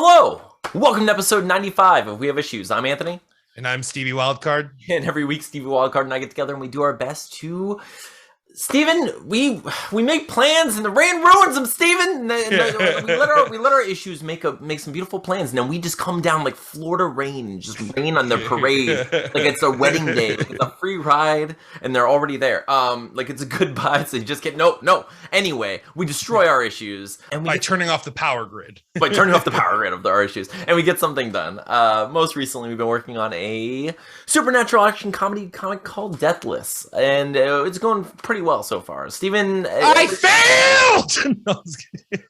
Hello! Welcome to episode 95 of We Have Issues. I'm Anthony. And I'm Stevie Wildcard. And every week, Stevie Wildcard and I get together and we do our best to... Steven, we make plans and the rain ruins them, Steven! We let our issues make some beautiful plans, and then we just come down like Florida rain and just rain on their parade. Like it's a wedding day. Like it's a free ride, and they're already there. Like it's a goodbye, so you just get... No. Anyway, we destroy our issues. And by turning off the power grid. By turning off the power grid of our issues. And we get something done. Most recently, we've been working on a supernatural action comedy comic called Deathless. And it's going pretty well so far. Steven... I failed! No, I was kidding.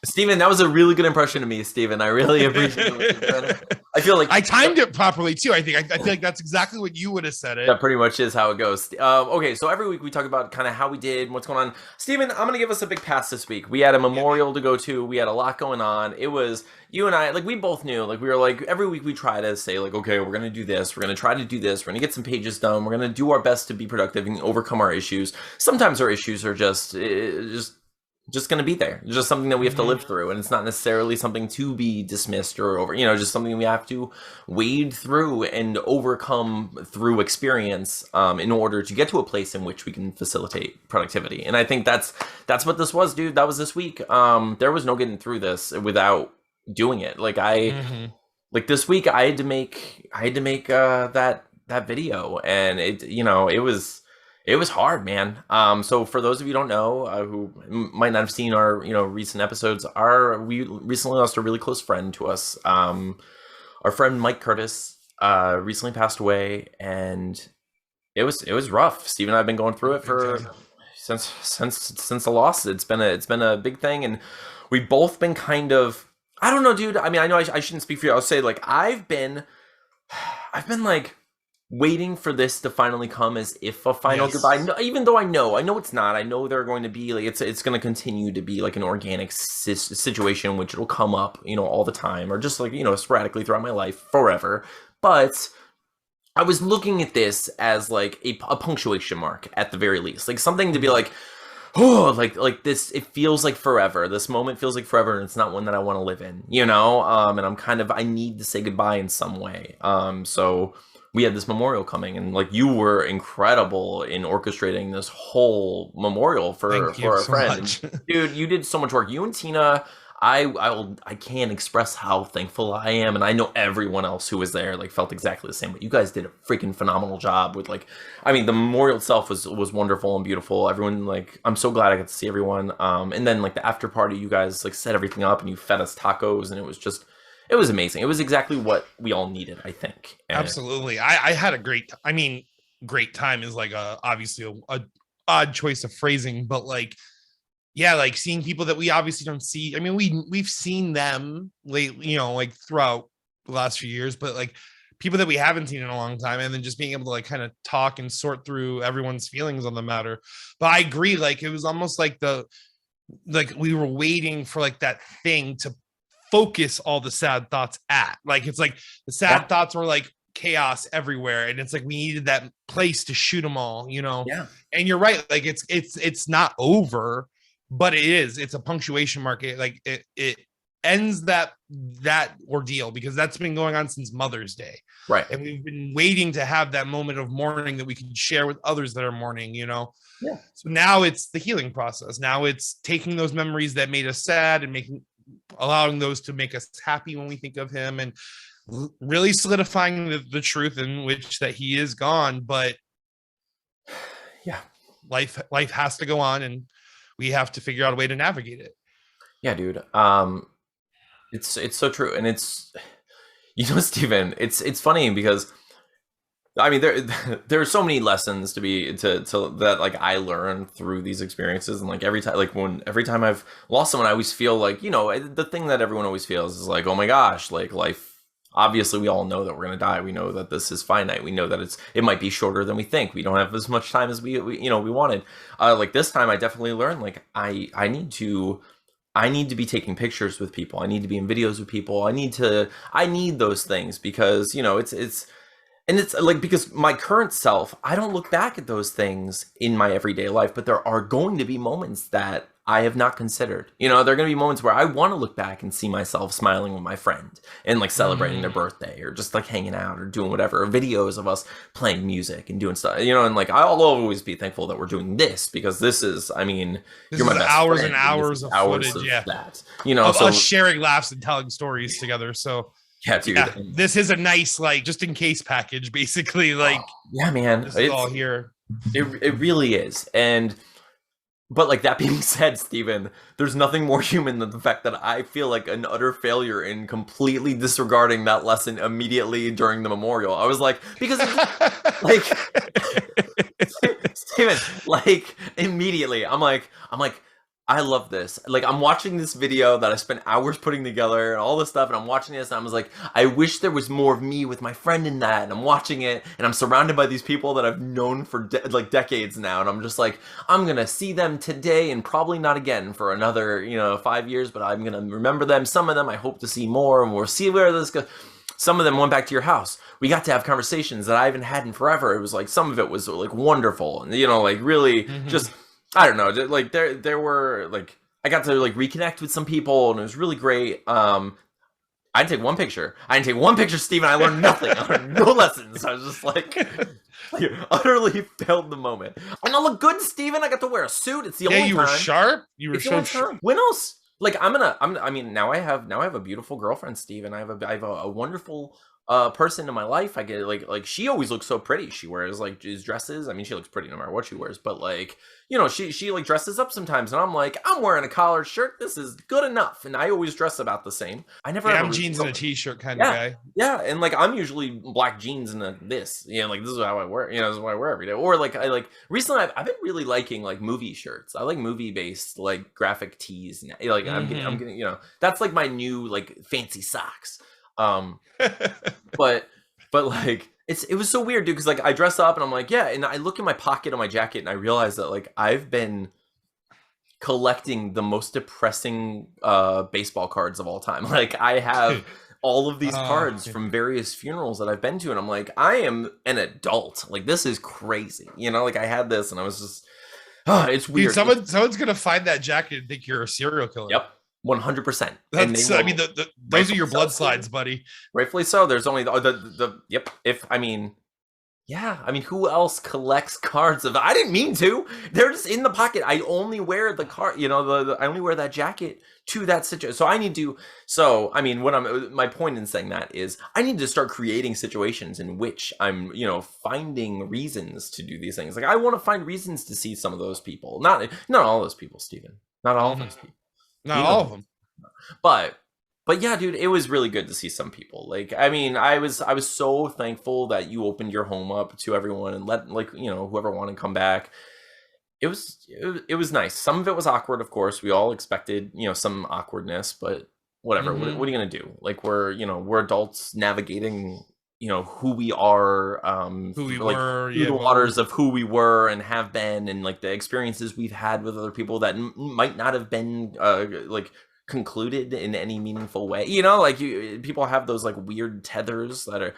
Steven, that was a really good impression of me, Steven. I really appreciate it. I feel like... I timed it properly, too. I feel like that's exactly what you would have said it. That pretty much is how it goes. Okay, so every week we talk about kind of how we did, what's going on. Steven, I'm going to give us a big pass this week. We had a memorial to go to. We had a lot going on. It was... You and I, like, we both knew, like, we were like, every week we try to say, like, okay, we're going to do this. We're going to try to do this. We're going to get some pages done. We're going to do our best to be productive and overcome our issues. Sometimes our issues are just going to be there. It's just something that we have to live through, and it's not necessarily something to be dismissed or over, just something we have to wade through and overcome through experience in order to get to a place in which we can facilitate productivity. And I think that's what this was, dude. That was this week. There was no getting through this without doing it. Like like this week I had to make that video, and it was hard, man. So for those of you who don't know, who might not have seen our, recent episodes, we recently lost a really close friend to us. Our friend Mike Curtis recently passed away, and it was rough. Steve and I have been going through it since the loss. It's been a big thing, and we've both been kind of, I don't know, dude. I mean, I know I shouldn't speak for you. I'll say, like, I've been like waiting for this to finally come as if a final goodbye. No, even though I know it's not. I know they're going to be like, it's going to continue to be like an organic situation, which it'll come up, all the time, or just like, sporadically throughout my life forever. But I was looking at this as like a punctuation mark at the very least, like something to be like, oh, like this, it feels like forever. This moment feels like forever, and it's not one that I want to live in, and I need to say goodbye in some way. So we had this memorial coming, and like you were incredible in orchestrating this whole memorial for our friend. Dude, you did so much work. You and Tina, I can't express how thankful I am, and I know everyone else who was there like felt exactly the same. But you guys did a freaking phenomenal job with the memorial itself was wonderful and beautiful. Everyone, like, I'm so glad I got to see everyone. And then like the after party, you guys like set everything up and you fed us tacos, and it was amazing. It was exactly what we all needed, I think. And absolutely. I had a great time is like obviously a odd choice of phrasing, but like, yeah, like seeing people that we obviously don't see. I mean, we've seen them lately, like throughout the last few years, but like people that we haven't seen in a long time, and then just being able to like kind of talk and sort through everyone's feelings on the matter. But I agree, like it was almost like we were waiting for like that thing to focus all the sad thoughts at. Like it's like the sad thoughts were like chaos everywhere, and it's like we needed that place to shoot them all, Yeah. And you're right, like it's not over. But it's a punctuation mark. Like it ends that ordeal, because that's been going on since Mother's Day. Right. And we've been waiting to have that moment of mourning that we can share with others that are mourning, Yeah. So now it's the healing process. Now it's taking those memories that made us sad and allowing those to make us happy when we think of him, and really solidifying the truth in which that he is gone. But yeah, life has to go on, and we have to figure out a way to navigate it. Yeah, dude. It's so true. And it's, Steven, it's funny because I mean, there are so many lessons to that like I learned through these experiences. And like every time I've lost someone, I always feel like, the thing that everyone always feels is like, oh my gosh, like life, obviously we all know that we're going to die. We know that this is finite. We know that it might be shorter than we think. We don't have as much time as we wanted. Like this time I definitely learned, like I need to be taking pictures with people. I need to be in videos with people. I need those things because, it's like, because my current self, I don't look back at those things in my everyday life, but there are going to be moments that I have not considered. You know, there are going to be moments where I want to look back and see myself smiling with my friend and like celebrating their birthday or just like hanging out or doing whatever, or videos of us playing music and doing stuff, you know, and like I'll always be thankful that we're doing this because this is, I mean, This you're my is best hours friend, and hours of footage, yeah, that, you know, of so us sharing laughs and telling stories together. So yeah, dude, yeah, this is a nice like just in case package, basically. Like, yeah, man, this is all here. It really is, and. But like that being said, Steven, there's nothing more human than the fact that I feel like an utter failure in completely disregarding that lesson immediately during the memorial. I was like, because like Steven, like immediately, I'm like, I love this. Like I'm watching this video that I spent hours putting together and all this stuff, and I'm watching this and I was like, I wish there was more of me with my friend in that. And I'm watching it and I'm surrounded by these people that I've known for like decades now, and I'm just like, I'm gonna see them today and probably not again for another, you know, 5 years, but I'm gonna remember them. Some of them I hope to see more, and we'll see where this goes. Some of them went back to your house. We got to have conversations that I haven't had in forever. It was like some of it was like wonderful and, you know, like really just, I don't know, like there were like, I got to like reconnect with some people and it was really great. I didn't take one picture. Steven. I learned nothing. I learned no lessons. I was just like utterly failed the moment. And I look good, Steven. I got to wear a suit. It's the only time. Yeah, you were sharp. You were so sharp. When else? Like I mean, now I have a beautiful girlfriend, Steven. I have a wonderful person in my life. I get like she always looks so pretty. She wears like these dresses. I mean, she looks pretty no matter what she wears, but like, you know, she like dresses up sometimes and I'm like, I'm wearing a collared shirt. This is good enough. And I always dress about the same. I never I'm jeans and a t-shirt kind of guy. Yeah, and like I'm usually black jeans and this, you know, like this is how I wear, you know, this is what I wear every day. Or like I like recently I've been really liking like movie shirts. I like movie based like graphic tees. Like I'm getting, you know, that's like my new like fancy socks. But like it was so weird, dude, because like I dress up and I'm like, yeah, and I look in my pocket of my jacket and I realize that like I've been collecting the most depressing baseball cards of all time. Like I have all of these cards from various funerals that I've been to, and I'm like, I am an adult. Like this is crazy, you know. Like I had this, and I was just, it's weird. Dude, someone's gonna find that jacket and think you're a serial killer. Yep. 100%. That's, I mean, those are your blood slides, buddy. Rightfully so. There's only the yep. If I mean, yeah. I mean, who else collects cards of? I didn't mean to. They're just in the pocket. I only wear the card. You know, I only wear that jacket to that situation. So I need to. So I mean, my point in saying that is, I need to start creating situations in which I'm, you know, finding reasons to do these things. Like I want to find reasons to see some of those people. Not all those people, Steven. Not all of those people. Not all of them. But yeah, dude, it was really good to see some people. Like, I mean, I was so thankful that you opened your home up to everyone and let, like, you know, whoever wanted to come back. It was nice. Some of it was awkward, of course. We all expected, you know, some awkwardness, but whatever. What are you gonna do? Like, we're adults navigating, you know, who we are, who we like, were, through the waters of who we were and have been, and like the experiences we've had with other people that might not have been like concluded in any meaningful way. You know, like people have those like weird tethers that are,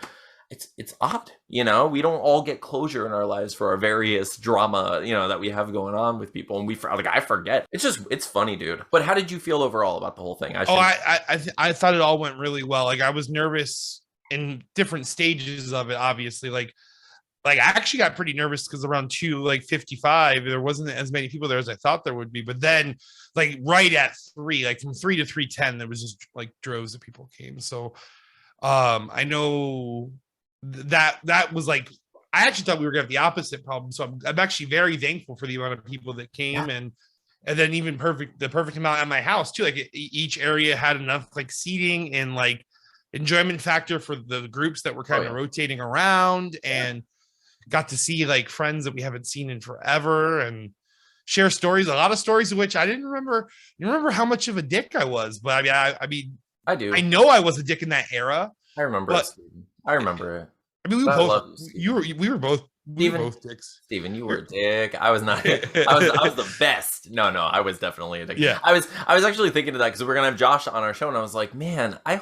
it's odd. You know, we don't all get closure in our lives for our various drama, you know, that we have going on with people, and I forget. It's funny, dude. But how did you feel overall about the whole thing? I thought it all went really well. Like I was nervous in different stages of it, obviously. Like I actually got pretty nervous because around 2:55 there wasn't as many people there as I thought there would be. But then like right at 3, like from 3 to 3:10, there was just like droves of people came. So I know that was like, I actually thought we were gonna have the opposite problem. So I'm actually very thankful for the amount of people that came. And then even the perfect amount at my house too. Like each area had enough like seating and like enjoyment factor for the groups that were kind of rotating around, and got to see like friends that we haven't seen in forever and share stories, a lot of stories of which I didn't remember. You remember how much of a dick I was, but I mean, I do. I know I was a dick in that era. I remember it. I remember it. I mean, we were both dicks. Steven, you were a dick. I was not. I was the best. No, I was definitely a dick. Yeah. I was actually thinking of that because we're gonna have Josh on our show, and I was like, man, I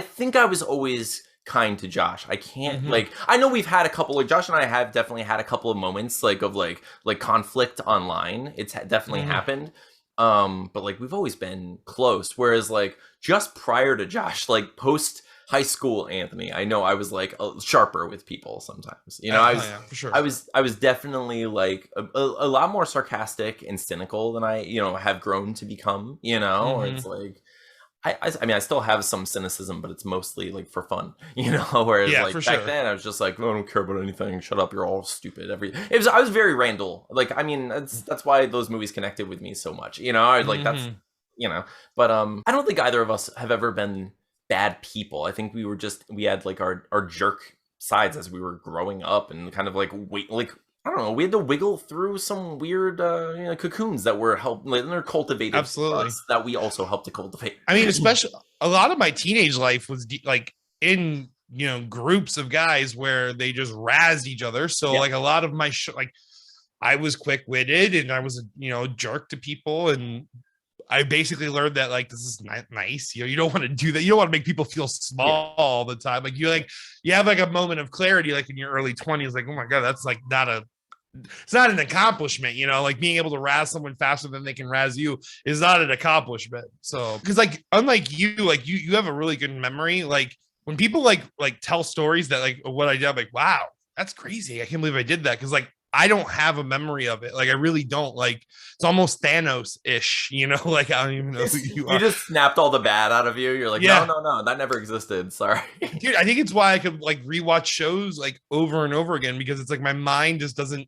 think I was always kind to Josh. I can't like, I know we've had a couple, like Josh and I have definitely had a couple of moments like of like conflict online. It's definitely happened. But like we've always been close. Whereas like just prior to Josh, like post high school Anthony, I know I was like sharper with people sometimes. You know, Yeah, for sure. I was definitely like a lot more sarcastic and cynical than I, you know, have grown to become. You know, it's like I mean, I still have some cynicism, but it's mostly like for fun, you know. Whereas Yeah, like for back sure. then, I was just like, oh, I don't care about anything. Shut up, you're all stupid. I was very Randall. Like, I mean, that's why those movies connected with me so much. You know, I was like, that's Mhm. you know. But I don't think either of us have ever been bad people. I think we had like our jerk sides as we were growing up, and kind of like wait like. I don't know. We had to wiggle through some weird you know, cocoons that were they're cultivated for Absolutely. us that we also helped to cultivate. I mean, especially a lot of my teenage life was like in groups of guys where they just razzed each other. So Yeah. like a lot of my like I was quick witted and I was a jerk to people, and I basically learned that like this is not nice. You don't want to do that. You don't want to make people feel Yeah. small all the time. Like you have like a moment of clarity, like in your early 20s, like, oh my God, that's like it's not an accomplishment, like being able to razz someone faster than they can razz you is not an accomplishment. So, because like, unlike you, like you have a really good memory. Like when people like tell stories that like what I did, I'm like, wow, that's crazy. I can't believe I did that. Cause like, I don't have a memory of it. Like I really don't. Like it's almost Thanos-ish, like I don't even know who you You are. just snapped all the bad out of you. You're like, no, Yeah. no, no, that never existed. Sorry. Dude, I think it's why I could like rewatch shows like over and over again, because it's like my mind just doesn't,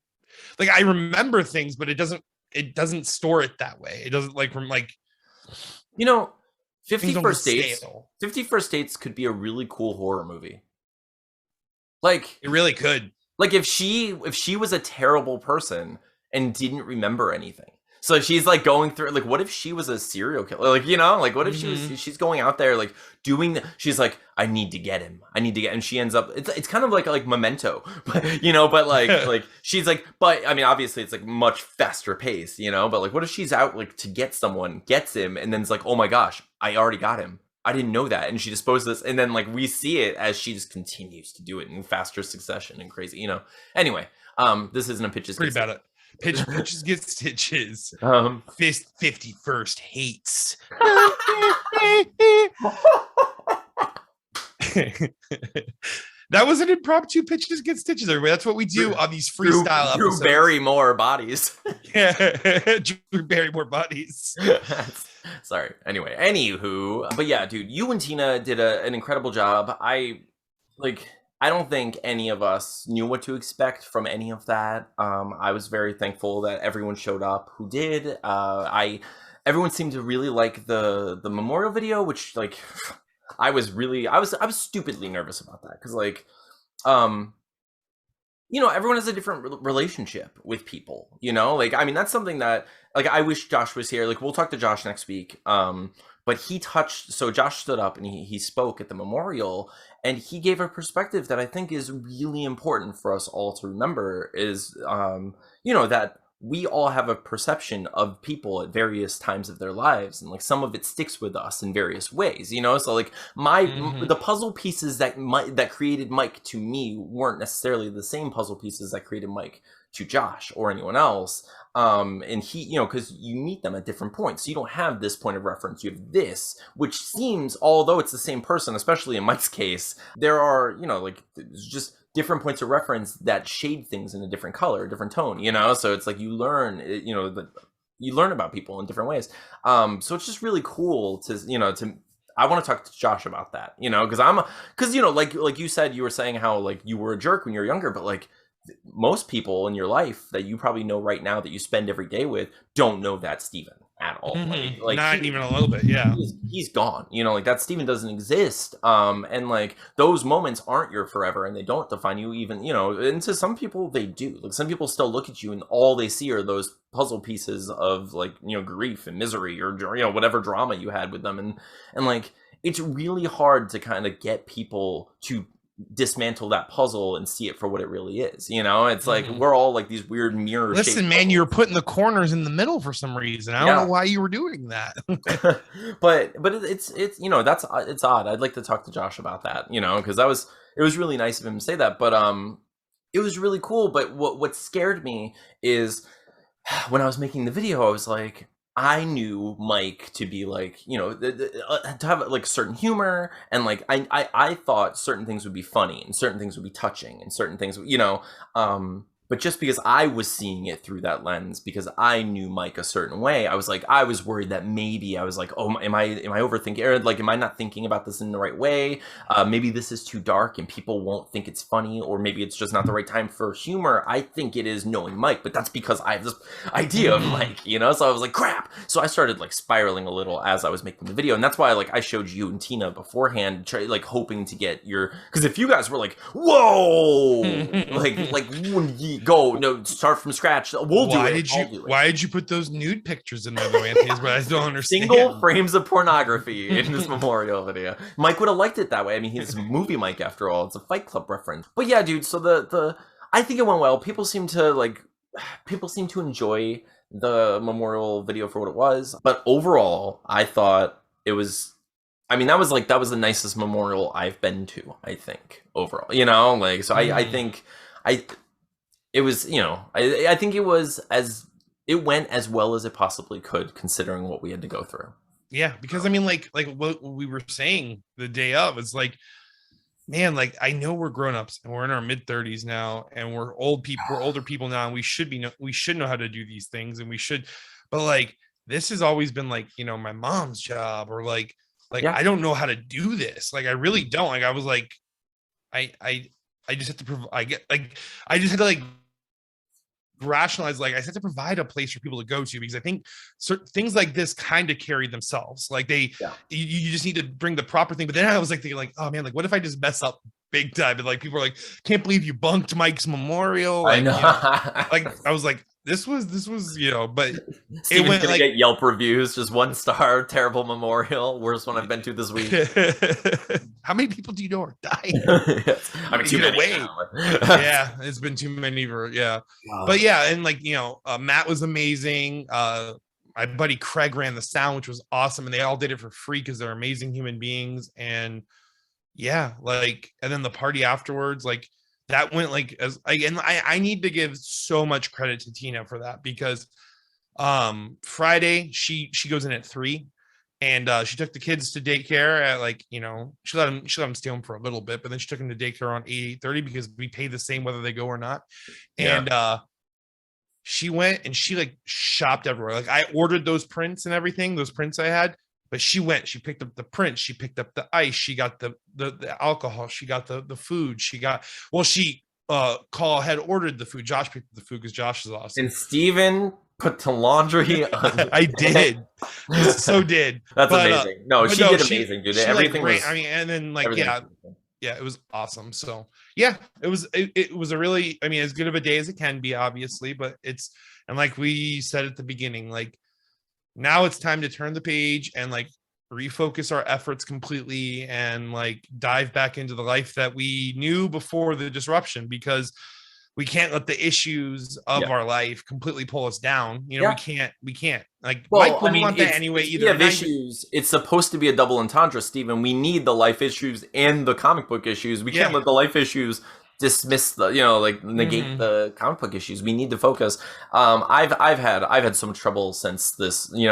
like, I remember things, but it doesn't store it that way. It doesn't like from like You know, things 50 don't get First Dates, stale. 50 First Dates could be a really cool horror movie. Like, It really could. like if she was a terrible person and didn't remember anything. So she's like going through like what if she was a serial killer? Like, you know, like what if she's going out there like she's like I need to get him. I need to get and she ends up it's kind of like Memento. But but like she's like but I mean obviously it's like much faster pace, but like what if she's out like to get someone, gets him and then it's like, "Oh my gosh, I already got him. I didn't know that." And she disposes this and then like we see it as she just continues to do it in faster succession and crazy. Anyway, this isn't a pitches Pretty get bad at pitches get stitches. um 51st hates. That was an impromptu pitches get stitches, everybody. That's what we do on these freestyle episodes. Drew Barrymore bodies. Yeah, Drew Barrymore bodies. Sorry. Anyway, anywho, but yeah, dude, you and Tina did an incredible job. I don't think any of us knew what to expect from any of that. I was very thankful that everyone showed up who did. Everyone seemed to really like the memorial video, which like I was stupidly nervous about that because like everyone has a different relationship with people, like I mean that's something that like I wish Josh was here. Like we'll talk to Josh next week. But so Josh stood up and he spoke at the memorial and he gave a perspective that I think is really important for us all to remember is that we all have a perception of people at various times of their lives and like some of it sticks with us in various ways, so like the puzzle pieces that created Mike to me weren't necessarily the same puzzle pieces that created Mike to Josh or anyone else. And he, because you meet them at different points. So you don't have this point of reference. You have this, which seems, although it's the same person, especially in Mike's case, there are, like just different points of reference that shade things in a different color, a different tone, so it's like you learn, you learn about people in different ways. So it's just really cool to I want to talk to Josh about that, because like you said, you were saying how like you were a jerk when you were younger, but like most people in your life that you probably know right now that you spend every day with don't know that Steven at all. Like not even a little bit. Yeah, he's gone. Like that Steven doesn't exist. And like those moments aren't your forever, and they don't define you. Even and to some people they do. Like some people still look at you, and all they see are those puzzle pieces of like grief and misery or whatever drama you had with them, and like it's really hard to kind of get people to dismantle that puzzle and see it for what it really is. It's like we're all like these weird mirror. Listen, man, you were putting the corners in the middle for some reason. I don't know why you were doing that. but it's that's it's odd. I'd like to talk to Josh about that, because it was really nice of him to say that. But it was really cool. But what scared me is when I was making the video, I was like, I knew Mike to be like, to have like certain humor, and like I thought certain things would be funny and certain things would be touching and certain things, but just because I was seeing it through that lens, because I knew Mike a certain way, I was worried that maybe I was like, oh, am I overthinking, or like, am I not thinking about this in the right way? Maybe this is too dark and people won't think it's funny, or maybe it's just not the right time for humor. I think it is, knowing Mike, but that's because I have this idea of Mike, so I was like, crap. So I started like spiraling a little as I was making the video, and that's why like I showed you and Tina beforehand, like hoping to get your, because if you guys were like, whoa, like go, no, start from scratch, we'll do it. Why did you put those nude pictures in there, though, Anthony? But I don't understand. Single frames of pornography in this memorial video. Mike would have liked it that way. I mean, he's movie Mike after all. It's a Fight Club reference. But yeah, dude. So the I think it went well. People seem to enjoy the memorial video for what it was. But overall, I thought it was. I mean, that was the nicest memorial I've been to, I think, overall. So I think it was, I think it went as well as it possibly could, considering what we had to go through. Yeah, because I mean, like what we were saying the day of, it's like, man, like I know we're grown-ups and we're in our mid-30s now, and we're older people now, and we should know how to do these things, and but like this has always been like, my mom's job, or like yeah. I don't know how to do this. Like I really don't. Like I was like, I just have to I just had to like rationalize, like I had to provide a place for people to go to, because I think certain things like this kind of carry themselves. Like you just need to bring the proper thing. But then I was like thinking, like, oh man, like what if I just mess up big time? And like people are like, can't believe you bunked Mike's memorial. Like, I know. Like I was like, this was, but Steven's it went gonna like get Yelp reviews, just 1 star, terrible memorial, worst one I've been to this week. How many people do you know are dying? Yes. I mean, too many. Yeah, it's been too many but yeah, and like Matt was amazing. My buddy Craig ran the sound, which was awesome, and they all did it for free because they're amazing human beings. And yeah, like, and then the party afterwards, like that went like I need to give so much credit to Tina for that, because Friday she goes in at 3, and she took the kids to daycare at like, she let them stay home for a little bit, but then she took them to daycare around 8:30 because we pay the same whether they go or not. And she went and she like shopped everywhere. Like I ordered those prints and everything, those prints I had. But she picked up the prints, she picked up the ice, she got the alcohol, she got the food, she had ordered the food. Josh picked up the food because Josh is awesome. And Steven put the laundry on. I did. So did. That's amazing. She did amazing, dude. Everything was, I mean, and then like yeah, it was awesome. So yeah, it was a really, I mean, as good of a day as it can be, obviously, but and like we said at the beginning, like now it's time to turn the page and like refocus our efforts completely and like dive back into the life that we knew before the disruption, because we can't let the issues of our life completely pull us down. We can't like, Mike wouldn't want that anyway either. Issues. It's supposed to be a double entendre, Stephen. We need the life issues and the comic book issues. We can't let the life issues dismiss the, negate the comic book issues. We need to focus. I've had so much trouble since this, and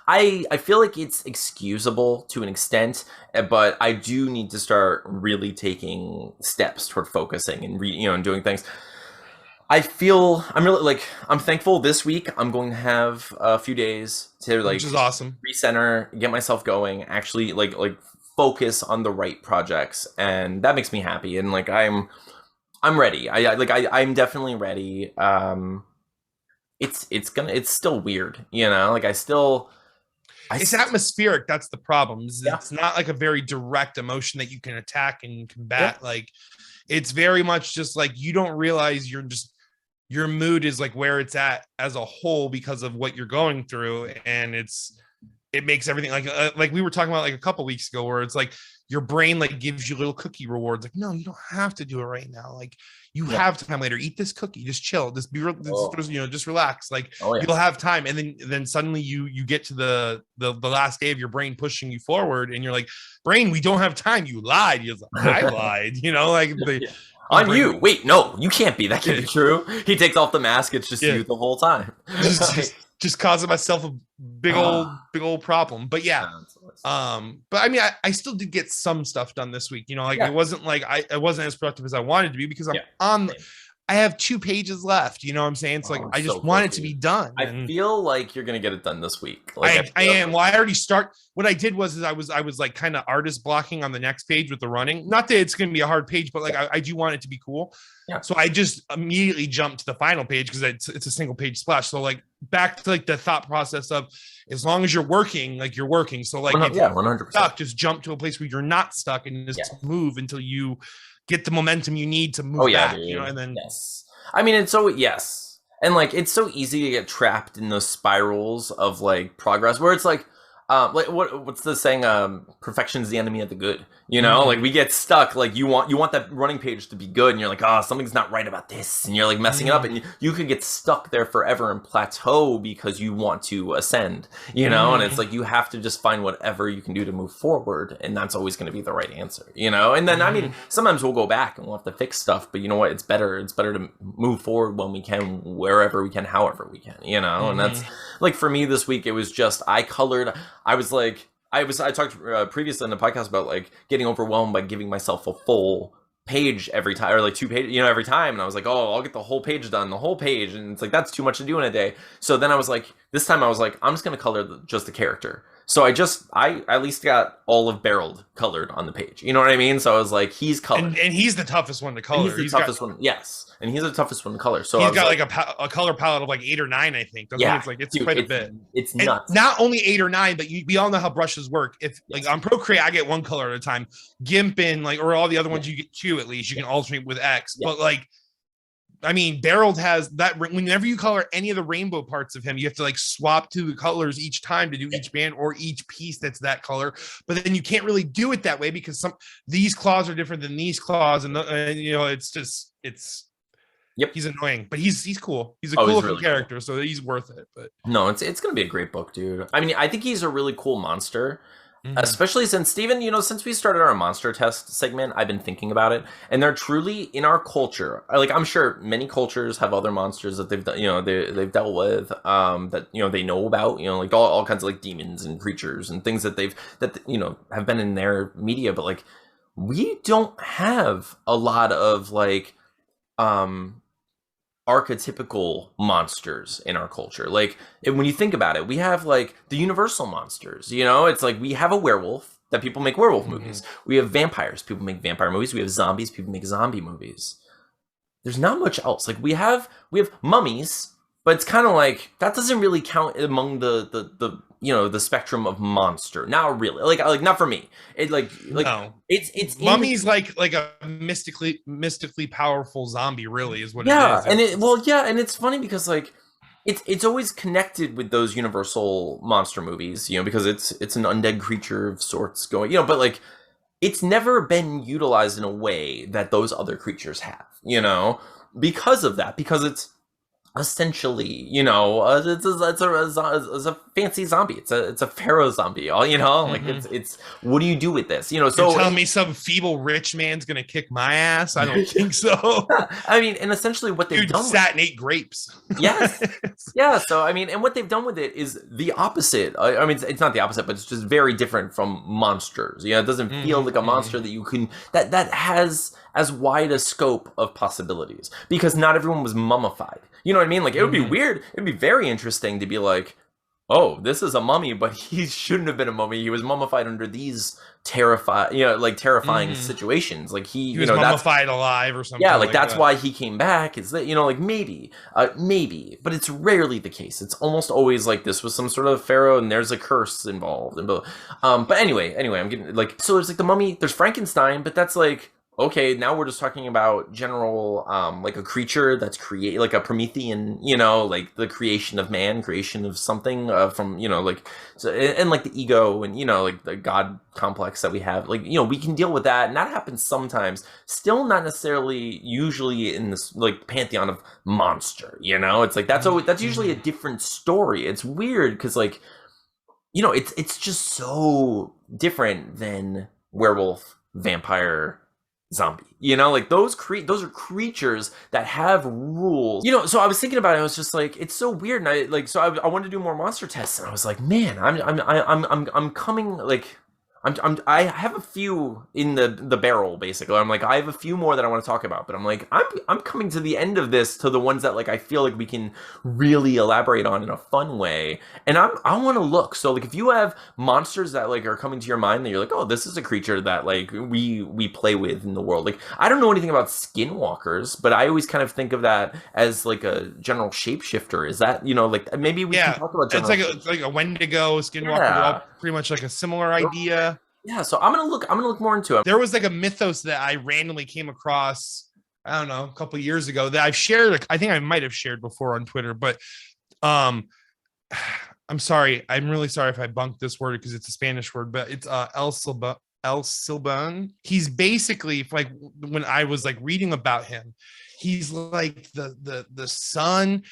I feel like it's excusable to an extent, but I do need to start really taking steps toward focusing and and doing things. I'm thankful this week. I'm going to have a few days to which is awesome, recenter, get myself going, actually like focus on the right projects, and that makes me happy. And like I'm ready. I'm definitely ready. It's still weird, like it's atmospheric. That's the problem. It's not like a very direct emotion that you can attack and combat. Like it's very much just like you don't realize your mood is like where it's at as a whole because of what you're going through, and it makes everything like we were talking about like a couple weeks ago, where it's like your brain like gives you little cookie rewards. Like, no, you don't have to do it right now. Like you have time later. Eat this cookie. Just chill. Just be just relax. Like you'll have time. And then suddenly you get to the last day of your brain pushing you forward, and you're like, brain, we don't have time. You lied. You're like, I lied. On you. Wait, no, you can't be. That can't be true. He takes off the mask. It's just you the whole time. just causing myself a big old problem. But yeah, but I mean, I still did get some stuff done this week. You know, like it wasn't like I wasn't as productive as I wanted to be because I'm on. I have 2 pages left. You know what I'm saying? It's like I just want it to be done. I feel like you're gonna get it done this week. Like I am. Well, I already start. What I did was I was like kind of artist blocking on the next page with the running. Not that it's gonna be a hard page, but like I do want it to be cool. Yeah. So I just immediately jumped to the final page because it's a single page splash. So like back to like the thought process of as long as you're working, like you're working. So like if you're 100%. Stuck, just jump to a place where you're not stuck and just move until you get the momentum you need to move back, dude. You know, and then I mean, it's so and like it's so easy to get trapped in those spirals of like progress where it's like what's the saying? Perfection is the enemy of the good. You know, like we get stuck. Like you want that running page to be good, and you're like, oh, something's not right about this, and you're like messing it up, and you could get stuck there forever and plateau because you want to ascend. You know, and it's like you have to just find whatever you can do to move forward, and that's always going to be the right answer. You know, and then I mean, sometimes we'll go back and we'll have to fix stuff, but you know what? It's better to move forward when we can, wherever we can, however we can. You know, and that's like for me this week. It was just I talked previously in the podcast about like getting overwhelmed by giving myself a full page every time, or like 2 pages, you know, every time. And I was like, oh, I'll get the whole page done, the whole page. And it's like, that's too much to do in a day. So then I was like, this time I was like, I'm just going to color just the character. So I at least got all of Barreled colored on the page. You know what I mean? So I was like, he's colored. And he's the toughest one to color. He's the toughest one. Yes. And he's the toughest one to color. So he's got like a color palette of like 8 or 9, I think. It's like it's quite a bit. It's nuts. And not only 8 or 9, but we all know how brushes work. If like on Procreate, I get 1 color at a time. GIMP and like or all the other ones you get 2 at least. You can alternate with X. But like, I mean, Barreled has that. Whenever you color any of the rainbow parts of him, you have to like swap to the colors each time to do each band or each piece that's that color. But then you can't really do it that way because these claws are different than these claws, and you know, it's he's annoying, but he's cool. He's a cool looking really character, so he's worth it. But no, it's gonna be a great book, dude. I mean, I think he's a really cool monster. Especially since Steven, you know, since we started our monster test segment, I've been thinking about it, and they're truly in our culture. Like, I'm sure many cultures have other monsters that they've, you know, they've dealt with, that, you know, they know about, you know, like all kinds of like demons and creatures and things that you know, have been in their media, but like, we don't have a lot of like, archetypical monsters in our culture. Like when you think about it, we have like the universal monsters, you know, it's like we have a werewolf that people make werewolf movies. We have vampires, people make vampire movies. We have zombies, people make zombie movies. There's not much else. Like we have mummies, but it's kind of like that doesn't really count among the you know, the spectrum of monster. Not really. Like not for me. It like no. It's mummy's like a mystically powerful zombie, really, is what it is. And it's funny because like it's always connected with those universal monster movies, you know, because it's an undead creature of sorts going, you know, but like it's never been utilized in a way that those other creatures have, you know, because of that, because it's essentially, you know, it's a fancy zombie. It's a pharaoh zombie. You know, like it's what do you do with this? You know, so you're telling me some feeble rich man's gonna kick my ass? I don't think so. I mean, and essentially what they've done sat and ate grapes. Yes, yeah. So I mean, and what they've done with it is the opposite. I mean, it's not the opposite, but it's just very different from monsters. You know, it doesn't feel like a monster that you can that has as wide a scope of possibilities because not everyone was mummified. You know what I mean? Like, it would be weird. It'd be very interesting to be like, oh, this is a mummy, but he shouldn't have been a mummy. He was mummified under these terrifying situations. Like he was mummified alive or something. Yeah, like that's why he came back. Is that, you know, like maybe, but it's rarely the case. It's almost always like this was some sort of pharaoh and there's a curse involved. And but anyway, I'm getting like, so there's like the mummy, there's Frankenstein, but that's like, okay, now we're just talking about general, like a creature that's like a Promethean, you know, like the creation of man, creation of something from, you know, like, so, and like the ego and, you know, like the God complex that we have, like, you know, we can deal with that. And that happens sometimes, still not necessarily usually in this like pantheon of monster, you know, it's like, that's usually a different story. It's weird because like, you know, it's just so different than werewolf, vampire, zombie. You know, like those are creatures that have rules. You know, so I was thinking about it. I was just like, it's so weird. And I wanted to do more monster tests, and I was like, man, I'm coming like. I have a few in the barrel, basically. I'm like, I have a few more that I want to talk about, but I'm like, I'm coming to the end of this, to the ones that like I feel like we can really elaborate on in a fun way. And I want to look. So like, if you have monsters that like are coming to your mind that you're like, oh, this is a creature that like we play with in the world. Like, I don't know anything about skinwalkers, but I always kind of think of that as like a general shapeshifter. Is that, you know, like maybe we can talk about general. It's like a Wendigo, skinwalker, all pretty much like a similar idea. Yeah, so I'm gonna look more into it. There was like a mythos that I randomly came across, I don't know, a couple of years ago that I've shared. I think I might have shared before on Twitter, but I'm sorry. I'm really sorry if I bunked this word because it's a Spanish word, but it's El Silban. He's basically like, when I was like reading about him, he's like the son.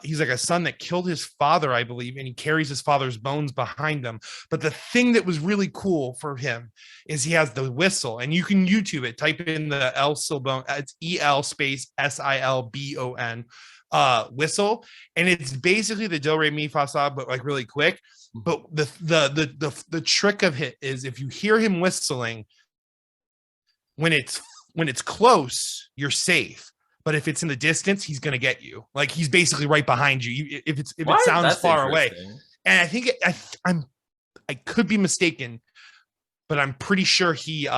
He's like a son that killed his father, I believe, and he carries his father's bones behind him. But the thing that was really cool for him is he has the whistle, and you can YouTube it. Type in the El Silbon, it's EL space SILBON whistle, and it's basically the do re mi fa sol, but like really quick. But the trick of it is, if you hear him whistling, when it's close, you're safe. But if it's in the distance, he's gonna get you. Like, he's basically right behind you. If it sounds far away, and I think I could be mistaken, but I'm pretty sure he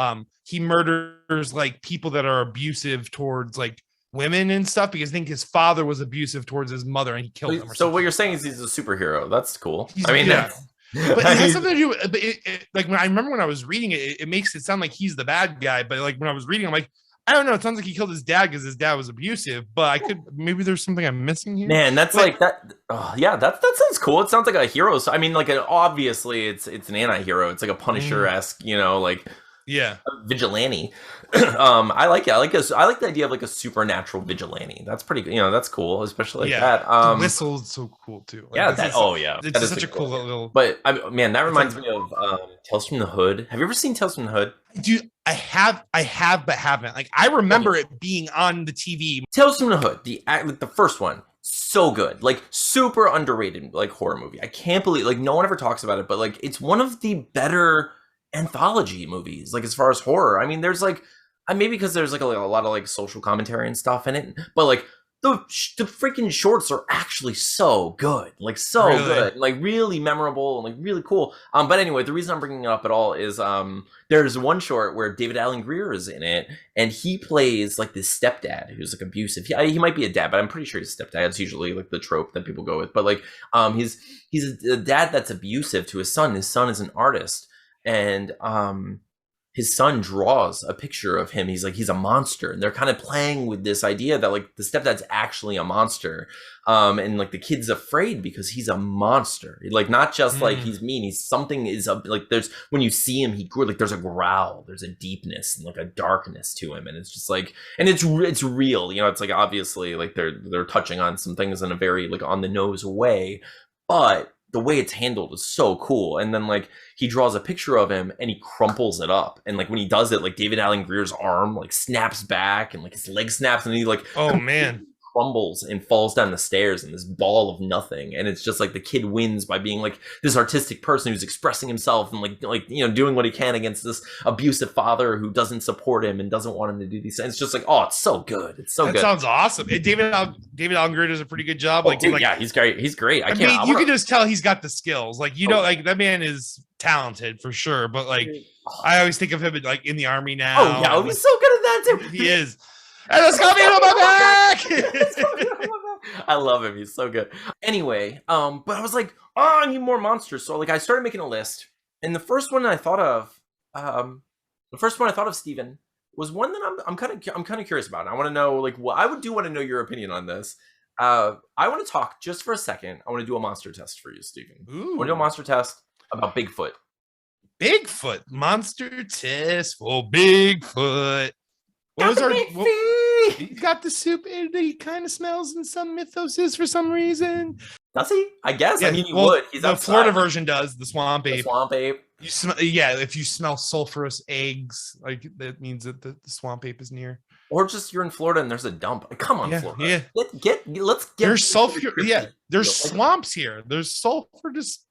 murders like people that are abusive towards like women and stuff, because I think his father was abusive towards his mother and he killed them. So what you're saying is he's a superhero. That's cool. I mean, yeah. But it has something to do with, like, when I remember when I was reading it, it makes it sound like he's the bad guy. But like when I was reading, I'm like, I don't know. It sounds like he killed his dad because his dad was abusive, but maybe there's something I'm missing here. Man, that's like that. Oh, yeah, that sounds cool. It sounds like a hero. So, I mean, like, obviously it's an anti-hero. It's like a Punisher-esque, you know, like, yeah, vigilante. I like it. I like the idea of like a supernatural vigilante. That's pretty, you know, that's cool, especially like that. The whistle's so cool too. Like, yeah, it's such a cool little. But man, that reminds me of Tales from the Hood. Have you ever seen Tales from the Hood? Dude, I have, but haven't. Like, I remember it being on the TV. Tales from the Hood, the first one, so good, like super underrated, like horror movie. I can't believe, like, no one ever talks about it, but like it's one of the better anthology movies, like as far as horror. I mean, there's like, maybe because there's like a lot of like social commentary and stuff in it, but like the freaking shorts are actually so good, like so good, like really memorable and like really cool. But anyway, the reason I'm bringing it up at all is there's one short where David Allen Greer is in it, and he plays like this stepdad who's like abusive. He might be a dad, but I'm pretty sure he's a stepdad. It's usually like the trope that people go with. But like he's a dad that's abusive to his son. His son is an artist, and his son draws a picture of him. He's a monster, and they're kind of playing with this idea that like the stepdad's actually a monster, and like the kid's afraid because he's a monster. Like, not just like he's mean. He's something is like, there's, when you see him, like there's a growl, there's a deepness and like a darkness to him, and it's just like, and it's real. You know, it's like, obviously like they're touching on some things in a very like on the nose way, but the way it's handled is so cool. And then like he draws a picture of him and he crumples it up, and like when he does it, like David Allen Greer's arm like snaps back and like his leg snaps, and he like, oh man, crumbles and falls down the stairs in this ball of nothing. And it's just like the kid wins by being like this artistic person who's expressing himself and like you know, doing what he can against this abusive father who doesn't support him and doesn't want him to do these things. It's just like, oh, it's so good. It's so good. That sounds awesome. David Allen Greer does a pretty good job. Like, dude, yeah, he's great. He's great. I mean, you can just tell he's got the skills. Like, you know, like that man is talented for sure. But like, I always think of him like in the army now. Oh yeah, he's so good at that too. He is. And it's coming on my back. I love him. He's so good. Anyway, but I was like, oh, I need more monsters. So like, I started making a list, and the first one I thought of, Steven, was one that I'm kind of curious about. I want to know, like, what I want to know your opinion on this. I want to talk just for a second. I want to do a monster test for you, Steven. Ooh. I want to do a monster test about Bigfoot. Bigfoot monster test for Bigfoot. He got the soup, and he kind of smells in some mythoses for some reason. Does he? I guess. Yeah, I mean, he would. He's the outside. Florida version does, the swamp ape. The swamp ape. You smell, yeah. If you smell sulfurous eggs, like that means that the swamp ape is near. Or just you're in Florida and there's a dump. Like, come on, Yeah, Florida. yeah. Let's get There's into the sulfur. Yeah, cryptid there's field. Like, swamps here. There's sulfur. Just,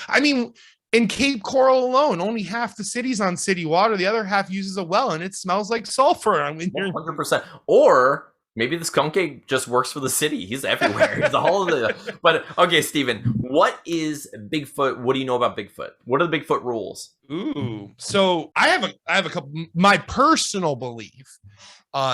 I mean, in Cape Coral alone, only half the city's on city water. The other half uses a well, and it smells like sulfur. I mean, 100%. Or maybe the skunk ape just works for the city. He's everywhere. He's all of the. But okay, Steven, what is Bigfoot? What do you know about Bigfoot? What are the Bigfoot rules? ooh. So I have a couple. My personal belief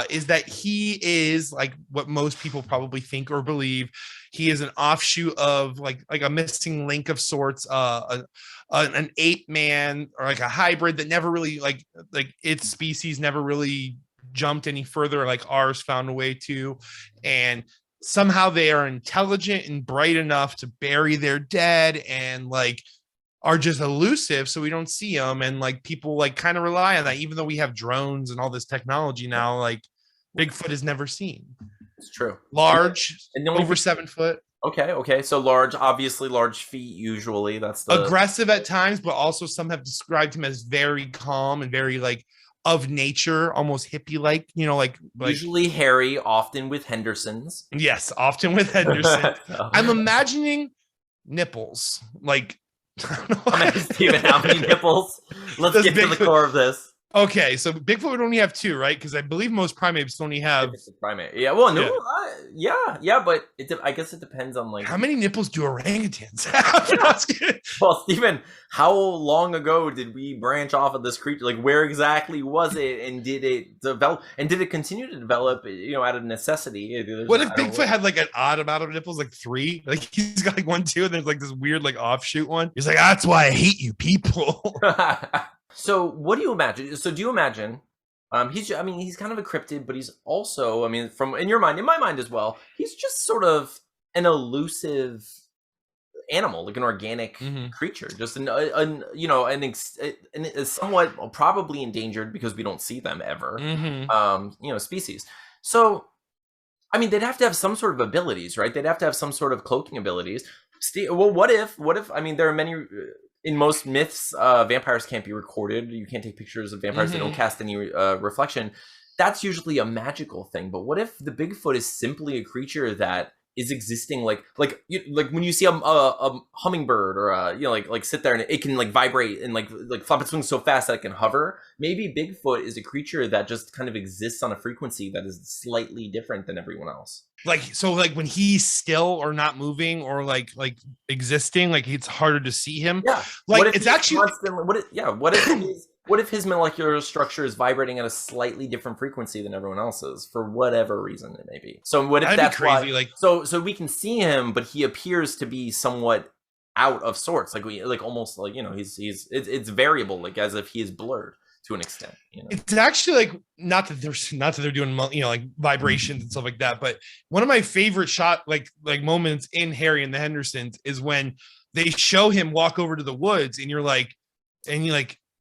is that he is like what most people probably think or believe. He is an offshoot of like a missing link of sorts, an ape man or like a hybrid that never really like its species never really jumped any further like ours found a way to, and somehow they are intelligent and bright enough to bury their dead and like are just elusive so we don't see them, and like people like kind of rely on that even though we have drones and all this technology now. Like Bigfoot is never seen. It's true. Large, and the only over 7 foot. Okay. So large, obviously large feet. Usually, that's the Aggressive at times, but also some have described him as very calm and very like of nature, almost hippie like. You know, like usually hairy, often with Hendersons. Yes, often with Henderson. So. I'm imagining nipples. Like, I don't know. Steven, how many nipples? Let's get to the core of this. Okay, so Bigfoot would only have 2, right? Because I believe most primates only have. It's a primate. Yeah. Well, no. Yeah. But I guess it depends on like how many nipples do orangutans have? Well, Steven, how long ago did we branch off of this creature? Like, where exactly was it, and did it develop? And did it continue to develop? You know, out of necessity? What if Bigfoot had like an odd amount of nipples, like 3? Like he's got like 1, 2, and there's like this weird like offshoot one. He's like, that's why I hate you people. So what do you imagine? So do you imagine he's kind of a cryptid, but he's also, from in your mind, in my mind as well, he's just sort of an elusive animal, like an organic creature, just a somewhat probably endangered because we don't see them ever, species. So they'd have to have some sort of abilities, right? They'd have to have some sort of cloaking abilities. Well, what if there are many. In most myths, vampires can't be recorded. You can't take pictures of vampires. They don't cast any reflection. That's usually a magical thing. But what if the Bigfoot is simply a creature that is existing, like when you see a hummingbird or like sit there and it can like vibrate and like flap its wings so fast that it can hover. Maybe Bigfoot is a creature that just kind of exists on a frequency that is slightly different than everyone else. Like, so like when he's still or not moving or like existing, like it's harder to see him. Yeah. Like it's actually what if his molecular structure is vibrating at a slightly different frequency than everyone else's for whatever reason it may be? So what if that's crazy? Why, so we can see him, but he appears to be somewhat out of sorts, almost like it's variable, like as if he is blurred to an extent. It's actually like not that they're doing like vibrations and stuff like that, but one of my favorite moments in Harry and the Hendersons is when they show him walk over to the woods and you're like, yes.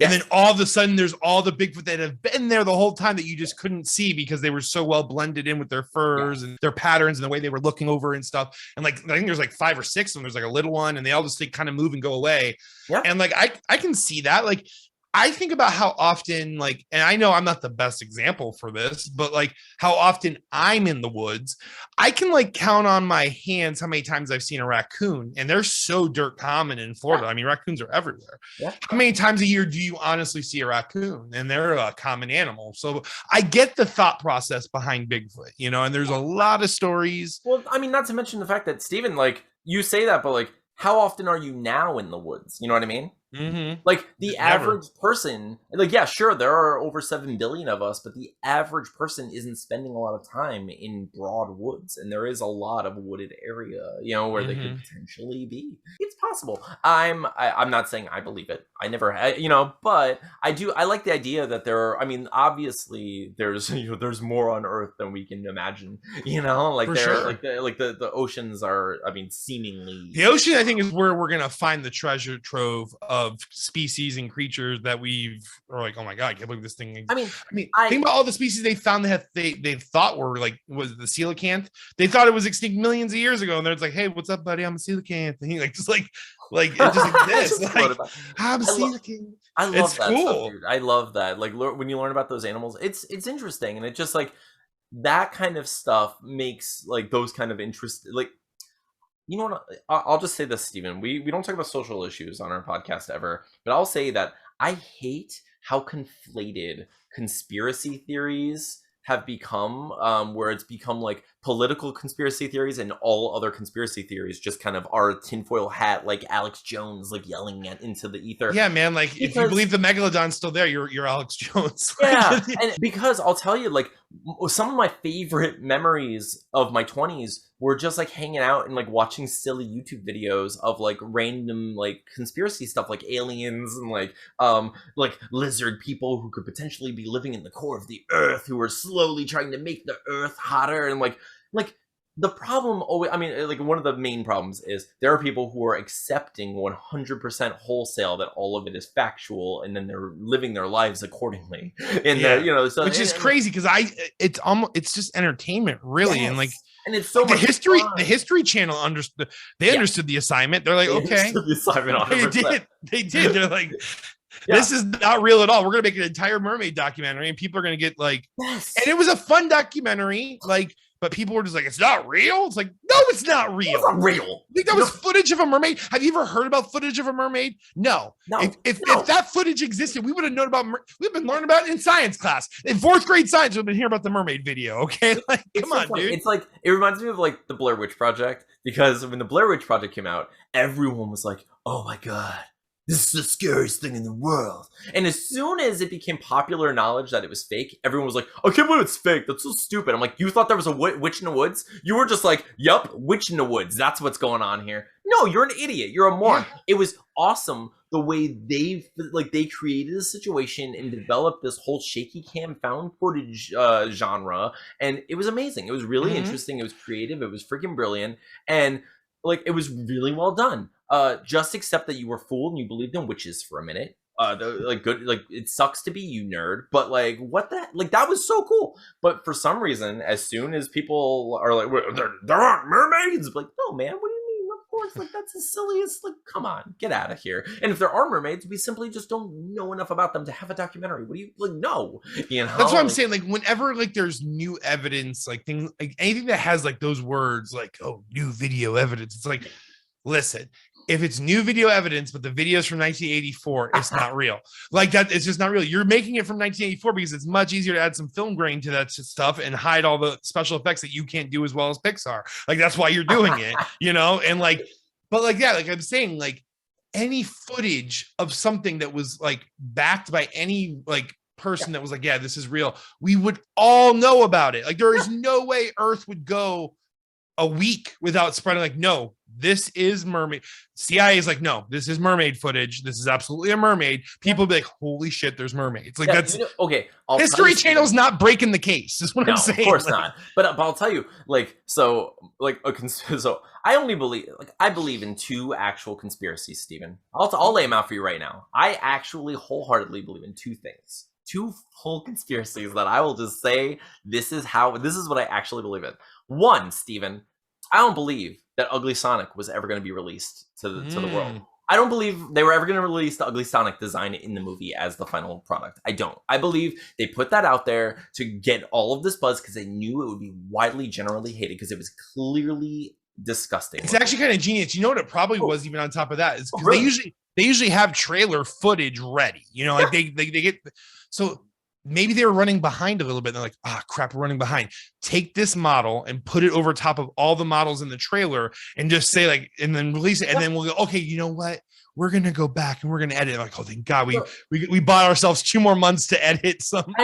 And then all of a sudden there's all the Bigfoot that have been there the whole time that you just couldn't see because they were so well blended in with their furs and their patterns and the way they were looking over and stuff. And like I think there's like 5 or 6 of them. There's like a little one and they all just kind of move and go away. Yeah. And like I can see that. Like I think about how often, and I know I'm not the best example for this, but like how often I'm in the woods, I can count on my hands how many times I've seen a raccoon, and they're so dirt common in Florida. I mean, raccoons are everywhere. Yeah. How many times a year do you honestly see a raccoon? And they're a common animal. So I get the thought process behind Bigfoot, and there's a lot of stories. Well, not to mention the fact that Steven, you say that, but how often are you now in the woods? You know what I mean? Mm-hmm. Like the average person, yeah, sure, there are over 7 billion of us, but the average person isn't spending a lot of time in broad woods, and there is a lot of wooded area, where they could potentially be. It's possible. I'm not saying I believe it. I never had, but I like the idea that there are. Obviously, there's more on Earth than we can imagine. For sure. The oceans are. Seemingly the ocean. I think is where we're gonna find the treasure trove of of species and creatures that are like, oh my god, I can't believe this thing. I mean, think about all the species they found that they thought were like, was the coelacanth? They thought it was extinct millions of years ago, and they're like, hey, what's up, buddy? I'm a coelacanth. And he like it just exists. Like, I'm a coelacanth. I love it's that cool. stuff, dude. I love that. Like when you learn about those animals, it's interesting, and it just like that kind of stuff makes like those kind of interest. Like, you know what? I'll just say this, Steven. We don't talk about social issues on our podcast ever, but I'll say that I hate how conflated conspiracy theories have become, where it's become like political conspiracy theories and all other conspiracy theories just kind of are tinfoil hat, like Alex Jones, like yelling into the ether. Yeah, man. Like if you believe the megalodon's still there, you're Alex Jones. Yeah, and because I'll tell you, like some of my favorite memories of my 20s were just like hanging out and like watching silly YouTube videos of like random like conspiracy stuff, like aliens and like lizard people who could potentially be living in the core of the earth, who are slowly trying to make the earth hotter. And like the problem always, I mean, like one of the main problems is there are people who are accepting 100% wholesale that all of it is factual, and then they're living their lives accordingly. And you know, so which is crazy because it's just entertainment, really. Yes. And like, and it's so the much history fun. The History Channel understood the assignment. They're like, okay, the assignment 100%. They did. They're like, this is not real at all. We're gonna make an entire mermaid documentary, and people are gonna get like, yes. And it was a fun documentary, like, but people were just like, it's not real. It's like, no, it's not real. It's not real. I think that was footage of a mermaid. Have you ever heard about footage of a mermaid? No. If that footage existed, we would have known about. We've been learning about it in science class. In 4th grade science, we've been hearing about the mermaid video. Okay, like, come on, dude. It's like, it reminds me of like the Blair Witch Project, because when the Blair Witch Project came out, everyone was like, oh my god, this is the scariest thing in the world. And as soon as it became popular knowledge that it was fake, everyone was like, I can't believe it's fake. That's so stupid. I'm like, you thought there was a witch in the woods? You were just like, yup, witch in the woods. That's what's going on here. No, you're an idiot. You're a moron. Yeah. It was awesome the way they created a situation and developed this whole shaky cam found footage genre. And it was amazing. It was really interesting. It was creative. It was freaking brilliant. And like, it was really well done. Just accept that you were fooled and you believed in witches for a minute. Good, like, it sucks to be you, nerd, but like, what the, like, that was so cool. But for some reason, as soon as people are like, there aren't mermaids, like, no, man, what do you mean? Of course, like, that's as silly as, like, come on, get out of here. And if there are mermaids, we simply just don't know enough about them to have a documentary. What do you, like, no, you know? That's what I'm saying. Like, whenever like there's new evidence, like things, like anything that has like those words, like, oh, new video evidence, it's like, listen, if it's new video evidence, but the video's from 1984, it's not real. Like that, it's just not real. You're making it from 1984 because it's much easier to add some film grain to that stuff and hide all the special effects that you can't do as well as Pixar. Like, that's why you're doing it, you know? And like, but like, yeah, like I'm saying, like any footage of something that was like backed by any like person that was like, yeah, this is real, we would all know about it. Like, there is no way Earth would go a week without spreading like, no, this is mermaid. CIA is like, no, this is mermaid footage. This is absolutely a mermaid. People be like, holy shit, there's mermaids. Like, that's okay. History Channel's not breaking the case. Is what I'm saying. Of course like, not. But I'll tell you, like, so I only believe, like, I believe in 2 actual conspiracies, Stephen. I'll lay them out for you right now. I actually wholeheartedly believe in 2 things. 2 full conspiracies that I will just say, this is what I actually believe in. 1, Stephen, I don't believe that Ugly Sonic was ever going to be released to the world. I don't believe they were ever going to release the Ugly Sonic design in the movie as the final product. I don't. I believe they put that out there to get all of this buzz because they knew it would be widely, generally hated because it was clearly disgusting. It's actually kind of genius. You know what it probably was even on top of that is because they usually have trailer footage ready. You know, like they get so. Maybe they were running behind a little bit. And they're like, ah, crap, we're running behind. Take this model and put it over top of all the models in the trailer and just say like, and then release it. And then we'll go, okay, you know what? We're going to go back and we're going to edit. I'm like, oh, thank God. We bought ourselves 2 more months to edit some.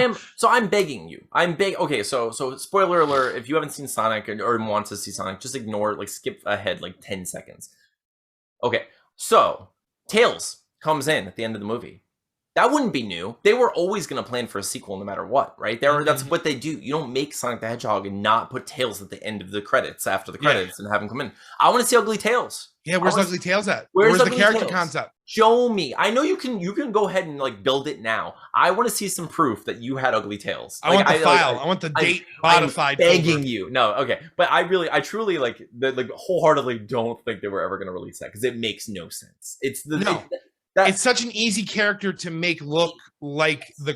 I'm begging you. Okay. So spoiler alert. If you haven't seen Sonic or want to see Sonic, just ignore it. Like, skip ahead like 10 seconds. Okay. So Tails comes in at the end of the movie. That wouldn't be new. They were always going to plan for a sequel no matter what, right? That's what they do. You don't make Sonic the Hedgehog and not put Tails at the end of the credits, after the credits, and have him come in. I want to see Ugly Tails. Yeah, where's Ugly Tails at? Where's the character concept? Show me. I know you can go ahead and like build it now. I want to see some proof that you had Ugly Tails. I want the file. I want the date modified. I'm begging you. No, okay. But I truly wholeheartely don't think they were ever going to release that because it makes no sense. It's such an easy character to make look like the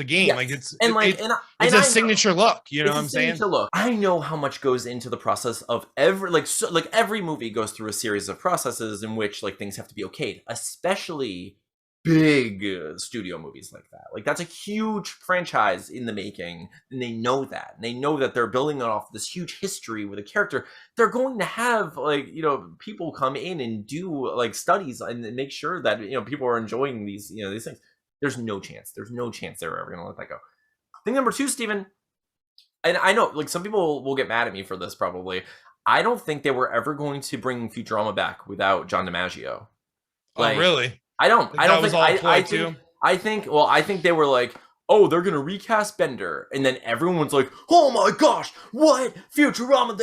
game. Yes. Like it's a signature look. You know what I'm saying? Look. I know how much goes into the process of every movie goes through a series of processes in which like things have to be okayed, especially big studio movies like that. Like that's a huge franchise in the making, and they know that. And they know that they're building it off this huge history with a character. They're going to have people come in and do like studies and make sure that people are enjoying these these things. There's no chance they're ever going to let that go. Thing number 2, Steven, and I know like some people will get mad at me for this probably. I don't think they were ever going to bring Futurama back without John DiMaggio. Like, oh, really? I think they were like, oh, they're gonna recast Bender, and then everyone's like, oh my gosh, what Futurama?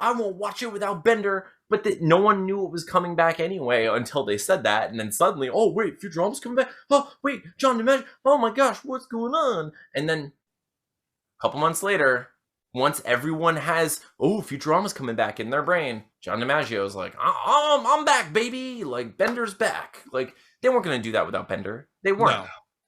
I won't watch it without Bender. But no one knew it was coming back anyway until they said that, and then suddenly, oh wait, Futurama's coming back. Oh wait, John DiMaggio. Oh my gosh, what's going on? And then a couple months later, once everyone has, oh, Futurama's coming back in their brain, John DiMaggio's like, I'm back, baby. Like, Bender's back. Like, they weren't going to do that without Bender. They weren't. No.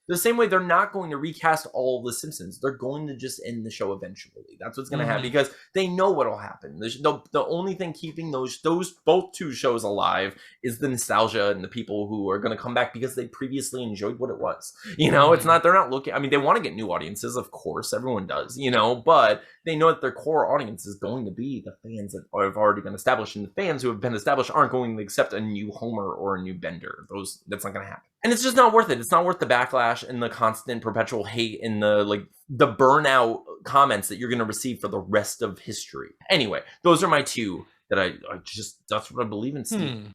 The same way they're not going to recast all of the Simpsons. They're going to just end the show eventually. That's what's going to happen because they know what'll happen. The only thing keeping those both two shows alive is the nostalgia and the people who are going to come back because they previously enjoyed what it was. It's not, they're not looking, I mean, they want to get new audiences, of course, everyone does, but they know that their core audience is going to be the fans that have already been established, and the fans who have been established aren't going to accept a new Homer or a new Bender. That's not going to happen. And it's just not worth it. It's not worth the backlash and the constant perpetual hate and the burnout comments that you're going to receive for the rest of history. Anyway, those are my 2 that I just, that's what I believe in, Steve.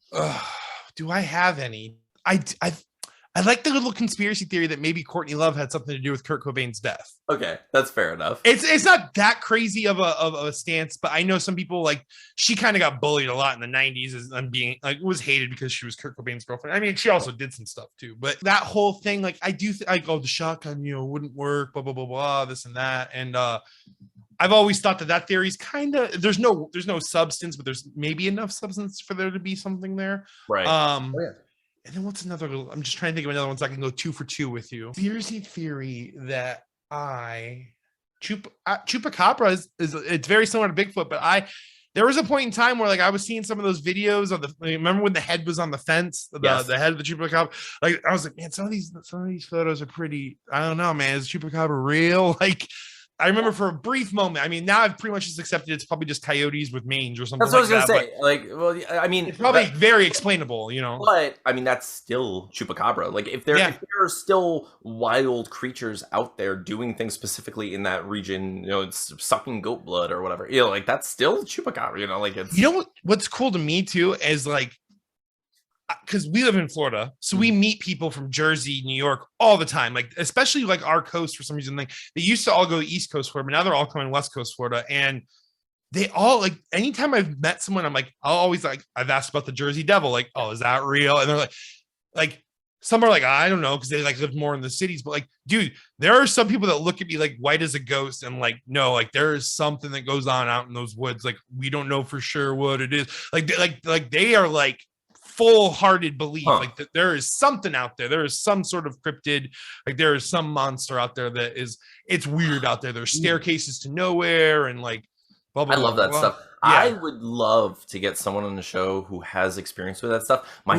Do I have any? I like the little conspiracy theory that maybe Courtney Love had something to do with Kurt Cobain's death. Okay, that's fair enough. It's not that crazy of a stance, but I know some people, like, she kind of got bullied a lot in the 90s and being like, was hated because she was Kurt Cobain's girlfriend. I mean, she also did some stuff too, but that whole thing, like, I do the shotgun, wouldn't work, blah blah blah blah, this and that, and I've always thought that theory is kind of, there's no substance, but there's maybe enough substance for there to be something there, right? And then what's another? I'm just trying to think of another one so I can go 2 for 2 with you. Conspiracy theory that Chupacabra is it's very similar to Bigfoot, but there was a point in time where like I was seeing some of those videos of remember when the head was on the fence, the head of the Chupacabra. Like I was like, man, some of these photos are pretty. I don't know, man. Is Chupacabra real? Like. I remember for a brief moment. I mean, now I've pretty much just accepted it's probably just coyotes with mange or something. That's what like I was gonna say. Well, I mean, it's probably very explainable, But I mean, that's still Chupacabra. Like, if there are still wild creatures out there doing things specifically in that region, it's sucking goat blood or whatever. Like that's still Chupacabra. Like it's. What's cool to me too is like. Because we live in Florida, so we meet people from Jersey, New York all the time. Like, especially like our coast for some reason. Like, they used to all go East Coast Florida, but now they're all coming West Coast Florida. And they all like, anytime I've met someone, I'm like, I've asked about the Jersey Devil. Like, oh, is that real? And they're like, some are like, I don't know, because they like live more in the cities. But like, dude, there are some people that look at me like white as a ghost, and like, no, like there is something that goes on out in those woods. Like, we don't know for sure what it is. Like they are like. Full-hearted belief like that there is something out there is some sort of cryptid, like there is some monster out there that is it's weird out there. There's staircases to nowhere and like blah, blah, I love blah, that blah. stuff. I would love to get someone on the show who has experience with that stuff. My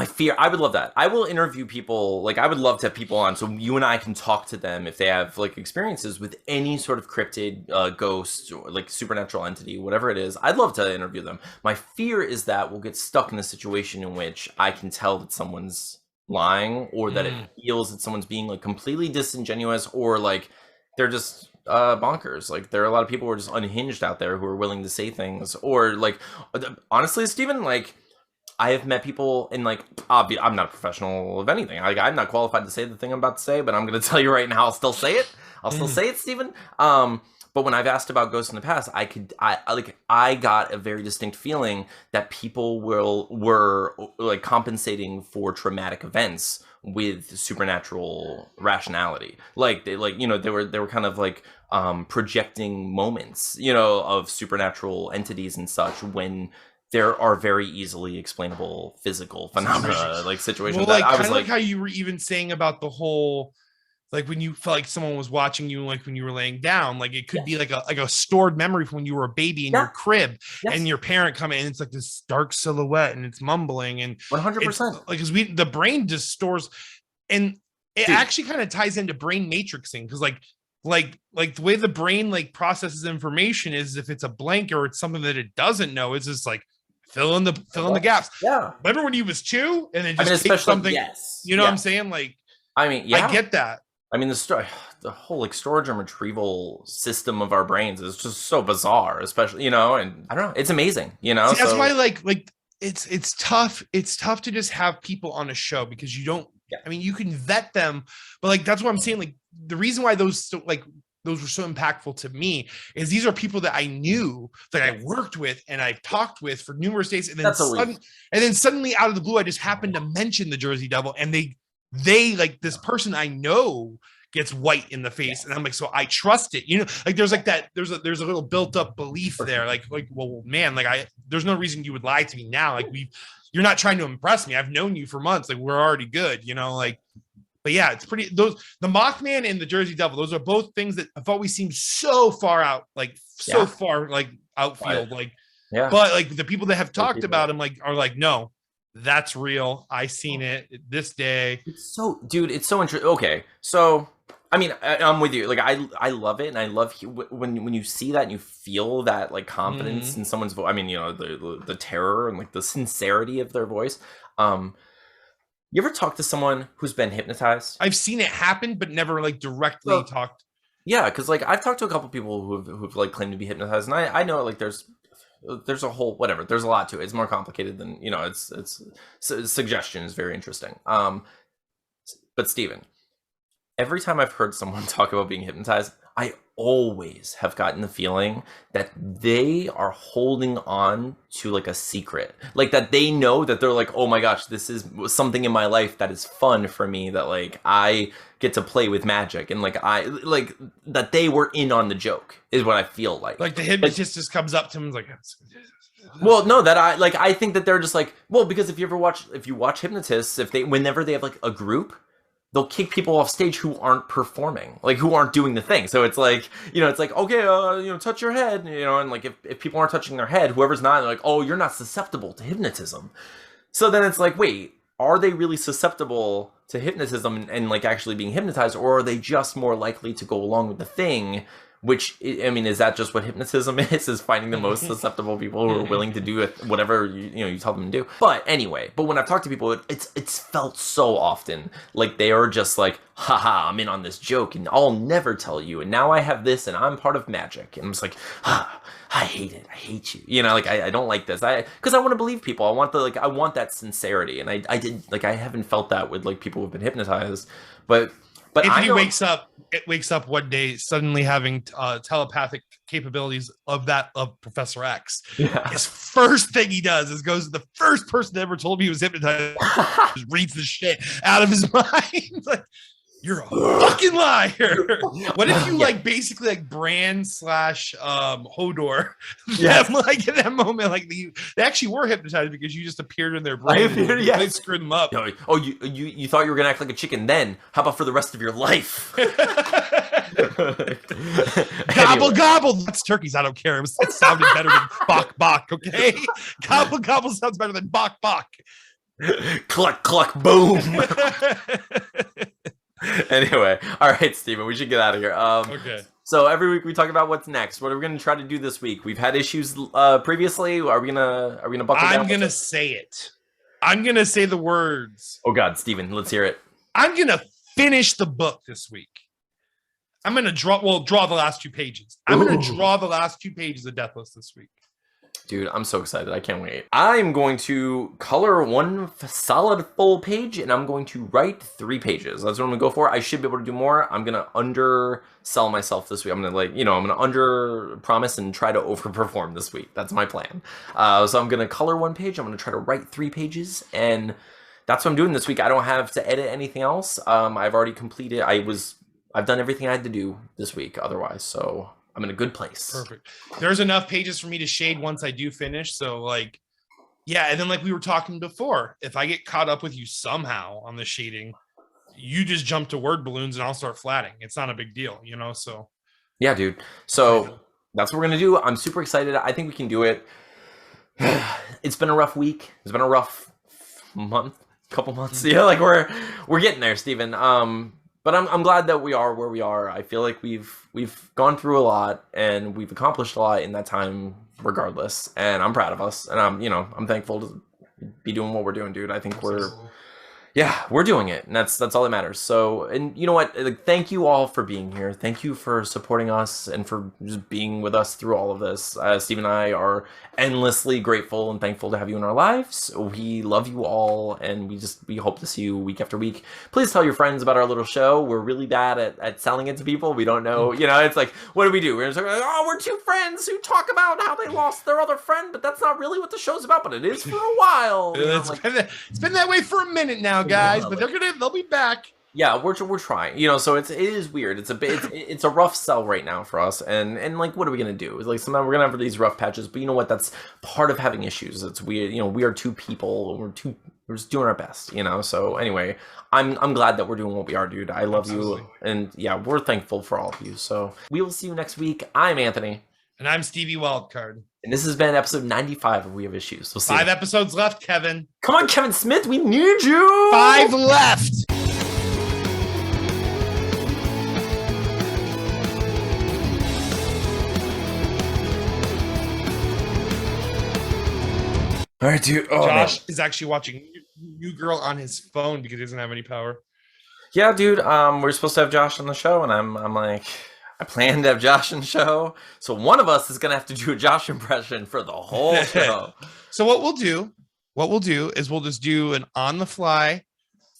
fear, I would love that. I will interview people, like I would love to have people on so you and I can talk to them if they have like experiences with any sort of cryptid, ghost, or like supernatural entity, whatever it is. I'd love to interview them. My fear is that we'll get stuck in a situation in which I can tell that someone's lying, or that it feels that someone's being like completely disingenuous, or like they're just bonkers. Like there are a lot of people who are just unhinged out there who are willing to say things, or like honestly, Steven, like I have met people in like, I'm not a professional of anything. Like, I'm not qualified to say the thing I'm about to say, but I'm going to tell you right now, I'll still say it. I'll still say it, Stephen. But when I've asked about ghosts in the past, I got a very distinct feeling that people were like compensating for traumatic events with supernatural rationality. Like they were kind of like projecting moments, of supernatural entities and such when there are very easily explainable physical phenomena, like situations. Well, that like I was kind of like how you were even saying about the whole, like when you felt like someone was watching you, like when you were laying down, like it could be like a stored memory from when you were a baby in your crib, and your parent come in, and it's like this dark silhouette, and it's mumbling, and 100%. like because the brain just stores, and it actually kind of ties into brain matrixing, because like the way the brain like processes information is, if it's a blank or it's something that it doesn't know, it's just like fill in the gaps. Yeah. Remember when he was 2 and then just especially something? You know what I'm saying? Like, I mean, yeah, I get that. I mean, the whole like storage and retrieval system of our brains is just so bizarre, especially, and I don't know, it's amazing, See, that's why like it's tough. It's tough to just have people on a show, because you don't, I mean, you can vet them, but like, that's what I'm saying. Like, the reason why those were so impactful to me is these are people that I knew, that I worked with and I've talked with for numerous days. And then suddenly out of the blue, I just happened to mention the Jersey Devil, and they like, this person I know gets white in the face, and I'm like, so I trust it, like there's like that, there's a little built up belief there, like, well, man, like there's no reason you would lie to me now, like you're not trying to impress me, I've known you for months, like we're already good, like. But yeah, it's pretty, the Mothman and the Jersey Devil, those are both things that have always seemed so far out, like so far like outfield, like, but like the people that have talked about him are like, no, that's real. I seen it this day. It's so interesting. Okay, so I mean, I'm with you. Like, I love it, and I love when you see that and you feel that like confidence in someone's voice. I mean, the terror and like the sincerity of their voice. You ever talk to someone who's been hypnotized? I've seen it happen, but never like directly talked. Yeah, because like I've talked to a couple people who've like claimed to be hypnotized, and I know like there's a whole whatever. There's a lot to it. It's more complicated than it's suggestion is very interesting. But Steven, every time I've heard someone talk about being hypnotized, I always have gotten the feeling that they are holding on to like a secret, like that they know that they're like, oh my gosh, this is something in my life that is fun for me, that like I get to play with magic, and like I like that they were in on the joke is what I feel like. Like the hypnotist just comes up to him and is like, well, no, that I think that they're just like, well, because if you watch hypnotists, whenever they have like a group, they'll kick people off stage who aren't performing, like who aren't doing the thing. So it's like, it's like, okay, touch your head, and like if people aren't touching their head, whoever's not, they're like, oh, you're not susceptible to hypnotism. So then it's like, wait, are they really susceptible to hypnotism and like actually being hypnotized, or are they just more likely to go along with the thing? Which, I mean, is that just what hypnotism is finding the most susceptible people who are willing to do whatever you tell them to do? But anyway, when I've talked to people, it's felt so often like they are just like, haha, I'm in on this joke and I'll never tell you, and now I have this and I'm part of magic. And I'm just like, I hate it. I hate you. Like I don't like this. Because I want to believe people. I want that sincerity, and I haven't felt that with like people who've been hypnotized, but if he wakes up one day suddenly having telepathic capabilities of Professor X, his first thing he does is goes to the first person that ever told me he was hypnotized, just reads the shit out of his mind. Like, you're a fucking liar. What if you like basically like Bran / Hodor? Yes. Like in that moment, like they actually were hypnotized because you just appeared in their brain. They screwed them up. Oh, you thought you were gonna act like a chicken then? How about for the rest of your life? Gobble gobble. That's turkeys. I don't care. It sounded better than bok bok. Okay, gobble gobble sounds better than bok bok. Cluck cluck boom. Anyway, all right, Steven, we should get out of here. Okay. So every week we talk about what's next. What are we going to try to do this week? We've had issues previously. Are we gonna buckle down? I'm gonna say it. I'm gonna say the words. Oh God, Steven, let's hear it. I'm gonna finish the book this week. I'm gonna draw the last 2 pages. I'm gonna draw the last 2 pages of Deathless this week. Dude, I'm so excited. I can't wait. I'm going to color one solid full page, and I'm going to write 3 pages. That's what I'm gonna go for. I should be able to do more. I'm gonna undersell myself this week. I'm gonna I'm gonna under promise and try to overperform this week. That's my plan. So I'm gonna color 1 page. I'm gonna try to write 3 pages, and that's what I'm doing this week. I don't have to edit anything else. I've already completed. I've done everything I had to do this week otherwise, so I'm in a good place. Perfect. There's enough pages for me to shade once I do finish. So like, yeah. And then like we were talking before, if I get caught up with you somehow on the shading, you just jump to word balloons and I'll start flatting. It's not a big deal, you know? So yeah, dude. So that's what we're going to do. I'm super excited. I think we can do it. It's been a rough week. It's been a rough couple months. Yeah, like we're getting there, Steven. But I'm glad that we are where we are. I feel like we've gone through a lot and we've accomplished a lot in that time, regardless. And I'm proud of us. And I'm thankful to be doing what we're doing, dude. I think we're doing it, and that's all that matters. So, and you know what? Like, thank you all for being here. Thank you for supporting us and for just being with us through all of this. Steve and I are endlessly grateful and thankful to have you in our lives. We love you all, and we hope to see you week after week. Please tell your friends about our little show. We're really bad at selling it to people. We don't know, it's like, what do? We're just like, oh, we're 2 friends who talk about how they lost their other friend, but that's not really what the show's about, but it is for a while. It's been that way for a minute now, guys, but they'll be back. Yeah, we're trying, so it is weird. It's a rough sell right now for us, and like, what are we gonna do? Like, sometimes we're gonna have these rough patches, but you know what? That's part of having issues. It's weird, we are 2 people. We're just doing our best, So anyway, I'm glad that we're doing what we are, dude. I love you, and yeah, we're thankful for all of you. So we will see you next week. I'm Anthony, and I'm Stevie Wildcard, and this has been episode 95 of We Have Issues. We'll see 5 episodes left, Kevin. Come on, Kevin Smith, we need you. 5 left. All right, dude. Oh, Josh is actually watching New Girl on his phone because he doesn't have any power. Yeah, dude. We're supposed to have Josh on the show, and I'm like, I plan to have Josh on the show, so one of us is gonna have to do a Josh impression for the whole show. So what we'll do is we'll just do an on the fly.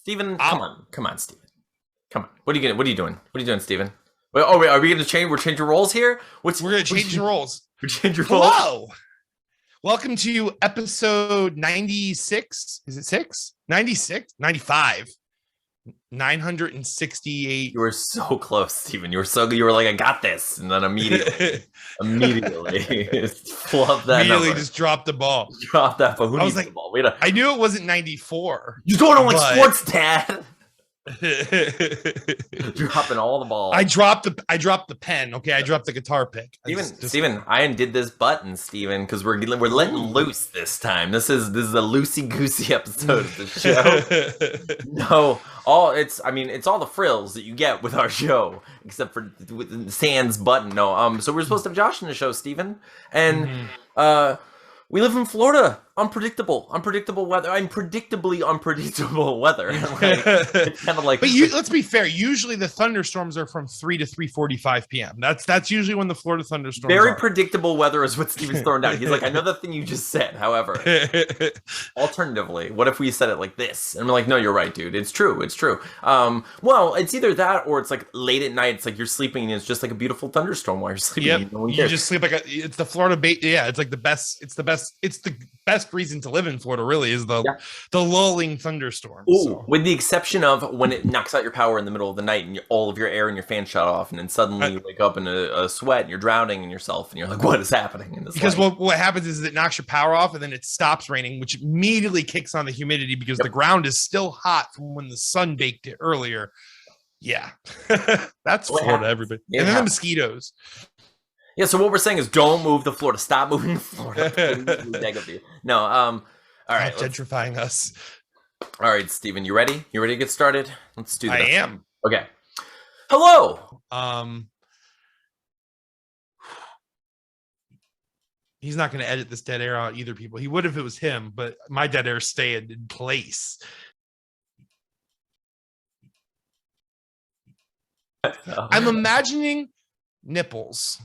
Steven, come on, Steven. Come on. What are you doing, Steven? Wait, are we gonna change? We're changing roles here. We're gonna change the roles. We're changing roles. Hello. Welcome to episode 96. Is it 6? 96? 95. 968. You were so close, Steven. You were like, I got this. And then immediately flubbed that immediately number. Just dropped the ball. Dropped that, but who needs like, the ball? I knew it wasn't 94. You don't know like sports, Dad. Dropping all the balls. I dropped the pen. Okay, I dropped the guitar pick. Steven, I undid this button, Steven, because we're letting loose this time. This is a loosey goosey episode of the show. No, it's all the frills that you get with our show, except for with the sans button. No, so we're supposed to have Josh in the show, Steven, and we live in Florida. Unpredictable weather. Predictably unpredictable weather. It's kind of like. But let's be fair. Usually the thunderstorms are from 3 to 3:45 p.m. That's usually when the Florida thunderstorms. Very predictable weather is what Steven's throwing down. He's like, I know the thing you just said. However, alternatively, what if we said it like this? And we're like, no, you're right, dude. It's true. Well, it's either that or it's like late at night. It's like you're sleeping and it's just like a beautiful thunderstorm while you're sleeping. Yep. You just sleep like it's the Florida yeah, it's like the best. It's the best reason to live in Florida, really, is the lulling thunderstorm. With the exception of when it knocks out your power in the middle of the night and all of your air and your fan shut off, and then suddenly you wake up in a sweat and you're drowning in yourself and you're like, what is happening in this because what happens is it knocks your power off and then it stops raining, which immediately kicks on the humidity because the ground is still hot from when the sun baked it earlier. Yeah. That's Florida, everybody. And then the mosquitoes. Yeah, so what we're saying is don't move to Florida. Stop moving to Florida. No, all right. Gentrifying us. All right, Steven, you ready? You ready to get started? Let's do this. I am. Okay. Hello. He's not going to edit this dead air out either, people. He would if it was him, but my dead air stayed in place. I'm imagining nipples.